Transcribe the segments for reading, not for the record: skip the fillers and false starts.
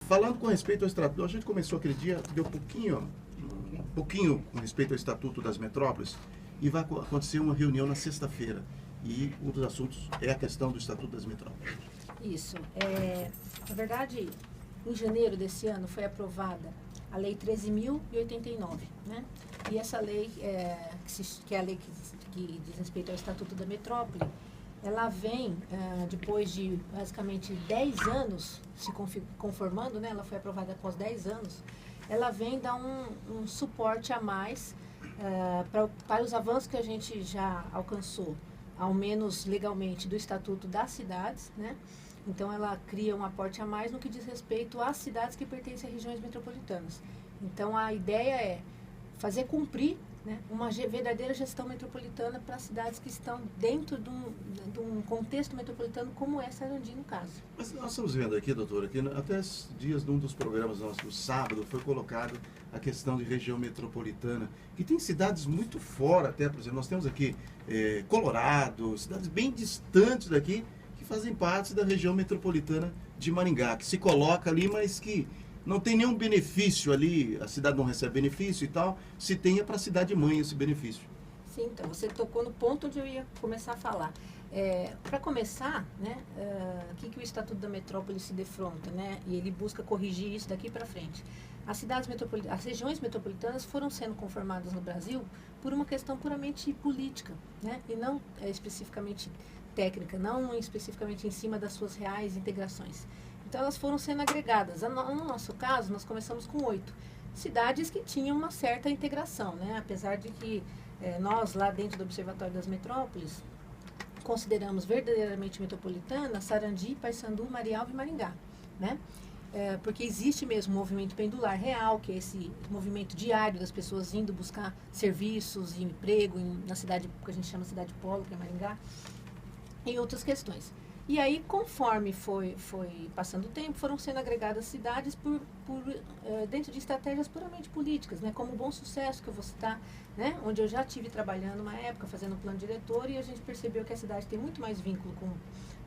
falando com respeito ao estatuto, a gente começou aquele dia, deu um pouquinho com respeito ao Estatuto das Metrópoles, e vai acontecer uma reunião na sexta-feira. E um dos assuntos é a questão do Estatuto das Metrópoles. Isso. Na verdade, em janeiro desse ano foi aprovada a Lei 13.089, né? E essa lei, que é a lei que diz respeito ao Estatuto da Metrópole, ela vem, depois de basicamente 10 anos se conformando, né? Ela foi aprovada após 10 anos, ela vem dar um suporte a mais para os avanços que a gente já alcançou, ao menos legalmente, do Estatuto das Cidades, né? Então, ela cria um aporte a mais no que diz respeito às cidades que pertencem a regiões metropolitanas. Então, a ideia é fazer cumprir, né, uma verdadeira gestão metropolitana para cidades que estão dentro de um contexto metropolitano, como é Sarandi, no caso. Mas nós estamos vendo aqui, doutora, que até esses dias, num dos programas nossos, no sábado, foi colocado a questão de região metropolitana, que tem cidades muito fora, até, por exemplo, nós temos aqui Colorado, cidades bem distantes daqui, que fazem parte da região metropolitana de Maringá, que se coloca ali, mas que não tem nenhum benefício ali, a cidade não recebe benefício e tal, se tenha para a cidade mãe esse benefício. Sim, então, você tocou no ponto onde eu ia começar a falar. Para começar, né, o que o Estatuto da Metrópole se defronta, né, e ele busca corrigir isso daqui para frente. As regiões metropolitanas foram sendo conformadas no Brasil por uma questão puramente política, né, e não especificamente técnica, não especificamente em cima das suas reais integrações. Então, elas foram sendo agregadas. No nosso caso, nós começamos com 8 cidades que tinham uma certa integração, né? Apesar de que nós, lá dentro do Observatório das Metrópoles, consideramos verdadeiramente metropolitana Sarandi, Paysandu, Marialva e Maringá, né? Porque existe mesmo um movimento pendular real, que é esse movimento diário das pessoas indo buscar serviços e emprego na cidade que a gente chama cidade polo, que é Maringá, e outras questões. E aí, conforme foi passando o tempo, foram sendo agregadas cidades dentro de estratégias puramente políticas, né? Como o Bom Sucesso, que eu vou citar, né? Onde eu já estive trabalhando uma época, fazendo plano diretor, e a gente percebeu que a cidade tem muito mais vínculo com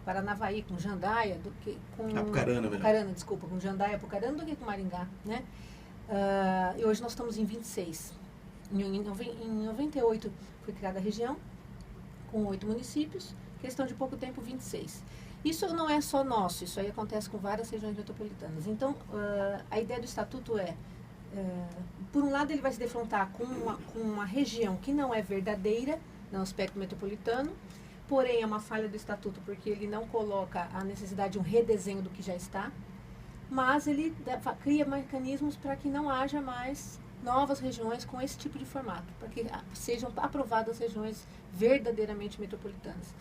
Paranavaí, com Jandaia, do que com... Apucarana, desculpa, com Jandaia, Apucarana, do que com Maringá, né? E hoje nós estamos em 26. Em 98 foi criada a região, com 8 municípios, questão de pouco tempo, 26. Isso não é só nosso, isso aí acontece com várias regiões metropolitanas. Então, a ideia do Estatuto por um lado, ele vai se defrontar com uma região que não é verdadeira no aspecto metropolitano, porém é uma falha do Estatuto porque ele não coloca a necessidade de um redesenho do que já está, mas ele cria mecanismos para que não haja mais novas regiões com esse tipo de formato, para que sejam aprovadas regiões verdadeiramente metropolitanas.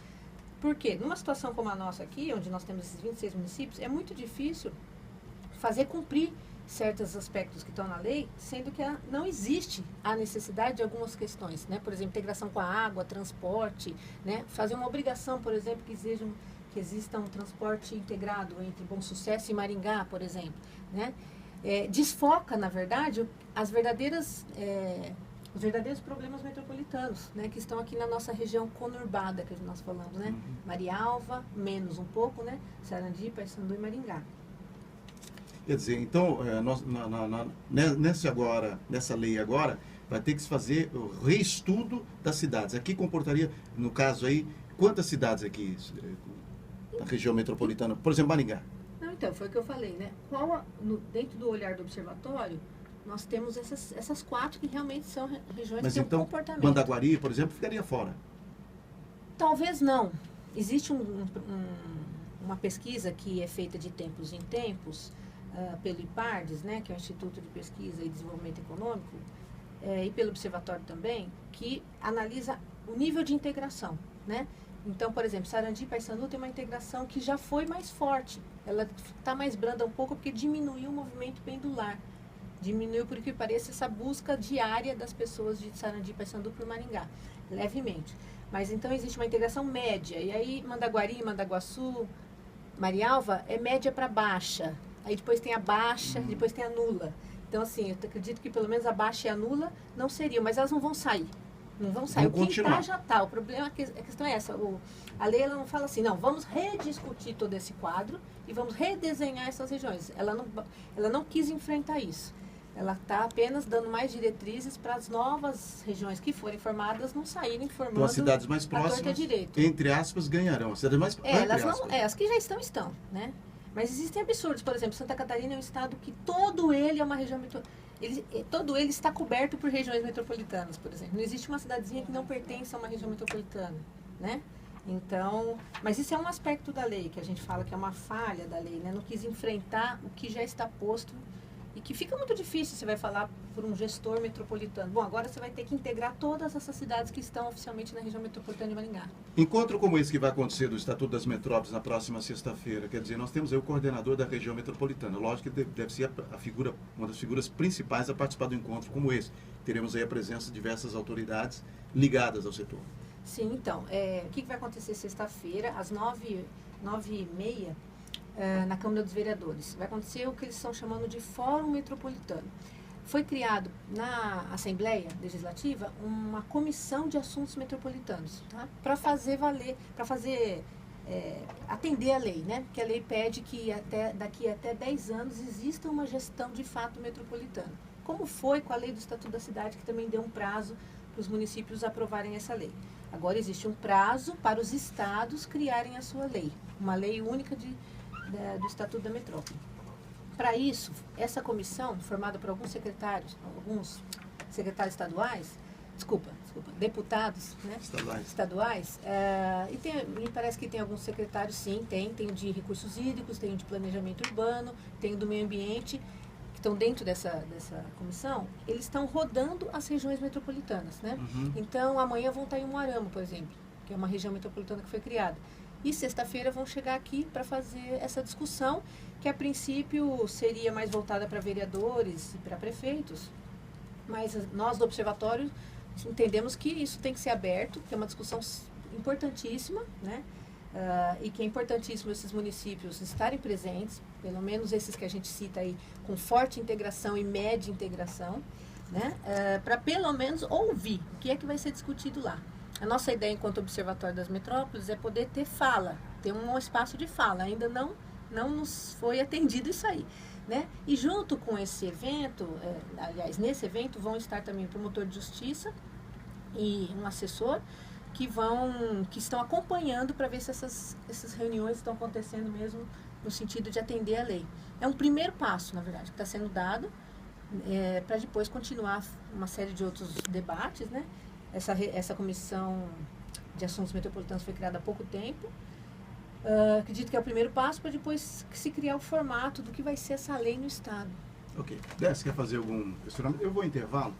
Por quê? Numa situação como a nossa aqui, onde nós temos esses 26 municípios, é muito difícil fazer cumprir certos aspectos que estão na lei, sendo que não existe a necessidade de algumas questões, né? Por exemplo, integração com a água, transporte, né? Fazer uma obrigação, por exemplo, que exista um transporte integrado entre Bom Sucesso e Maringá, por exemplo, né? Desfoca, na verdade, os verdadeiros problemas metropolitanos, né, que estão aqui na nossa região conurbada, que nós falamos, né? Marialva, menos um pouco, né? Sarandi, Paysandu e Maringá. Quer dizer, então, nessa lei agora, vai ter que se fazer o reestudo das cidades. Aqui comportaria, no caso aí, quantas cidades aqui na região metropolitana? Por exemplo, Maringá. Não, então, foi o que eu falei, né? Dentro do olhar do observatório, nós temos essas 4 que realmente são regiões que têm um comportamento. Mandaguari, por exemplo, ficaria fora? Talvez não. Existe uma pesquisa que é feita de tempos em tempos pelo IPARDES, né, que é o Instituto de Pesquisa e Desenvolvimento Econômico, e pelo Observatório também, que analisa o nível de integração, né? Então, por exemplo, Sarandi e Paysandu tem uma integração que já foi mais forte. Ela está mais branda um pouco porque diminuiu o movimento pendular. Diminuiu, por que pareça, essa busca diária das pessoas de Sarandi e Paysandu por Maringá, levemente. Mas então existe uma integração média. E aí Mandaguari, Mandaguaçu, Marialva é média para baixa. Aí depois tem a baixa, depois tem a nula. Então, assim, eu acredito que pelo menos a baixa e a nula não seriam, mas elas não vão sair. Não vão sair. Vamos O que está continuar. já está. O problema, a questão é essa. A lei ela não fala assim, não, vamos rediscutir todo esse quadro e vamos redesenhar essas regiões. Ela não quis enfrentar isso. Ela está apenas dando mais diretrizes para as novas regiões que forem formadas não saírem formando Então, as cidades mais a torta próximas, direito. entre aspas, ganharão. As cidades mais Elas não, as que já estão, né? Mas existem absurdos. Por exemplo, Santa Catarina é um estado que todo ele é uma região todo ele está coberto por regiões metropolitanas, por exemplo. Não existe uma cidadezinha que não pertence a uma região metropolitana, né? Então, mas isso é um aspecto da lei, que a gente fala que é uma falha da lei, né? Não quis enfrentar o que já está posto e que fica muito difícil, você vai falar por um gestor metropolitano. Bom, agora você vai ter que integrar todas essas cidades que estão oficialmente na região metropolitana de Maringá. Encontro como esse que vai acontecer do Estatuto das Metrópoles na próxima sexta-feira, quer dizer, nós temos aí o coordenador da região metropolitana. Lógico que deve ser uma das figuras principais a participar do encontro como esse. Teremos aí a presença de diversas autoridades ligadas ao setor. Sim, então, o que vai acontecer sexta-feira, às 9h30, na Câmara dos Vereadores? Vai acontecer o que eles estão chamando de Fórum Metropolitano. Foi criado na Assembleia Legislativa uma comissão de assuntos metropolitanos, tá? Para fazer valer, atender a lei, né? Porque a lei pede que daqui até 10 anos exista uma gestão de fato metropolitana. Como foi com a lei do Estatuto da Cidade, que também deu um prazo para os municípios aprovarem essa lei. Agora existe um prazo para os estados criarem a sua lei, uma lei única do Estatuto da Metrópole. Para isso, essa comissão, formada por alguns secretários estaduais, deputados, né, estaduais, me parece que tem alguns secretários, sim, tem o de recursos hídricos, tem o de planejamento urbano, tem o do meio ambiente, que estão dentro dessa comissão, eles estão rodando as regiões metropolitanas, né? Uhum. Então, amanhã vão estar em Umuarama, por exemplo, que é uma região metropolitana que foi criada. E sexta-feira vão chegar aqui para fazer essa discussão, que a princípio seria mais voltada para vereadores e para prefeitos, mas nós do Observatório entendemos que isso tem que ser aberto, que é uma discussão importantíssima, né? E que é importantíssimo esses municípios estarem presentes, pelo menos esses que a gente cita aí, com forte integração e média integração, né? Para pelo menos ouvir o que é que vai ser discutido lá. A nossa ideia enquanto Observatório das Metrópoles é poder ter fala, ter um espaço de fala. Ainda não nos foi atendido isso aí, né? E junto com esse evento, nesse evento vão estar também o promotor de justiça e um assessor que estão acompanhando para ver se essas reuniões estão acontecendo mesmo no sentido de atender a lei. É um primeiro passo, na verdade, que está sendo dado para depois continuar uma série de outros debates, né? Essa comissão de assuntos metropolitanos foi criada há pouco tempo. Acredito que é o primeiro passo para depois se criar o formato do que vai ser essa lei no Estado. Ok. Décio, quer fazer algum questionamento? Eu vou intervalo.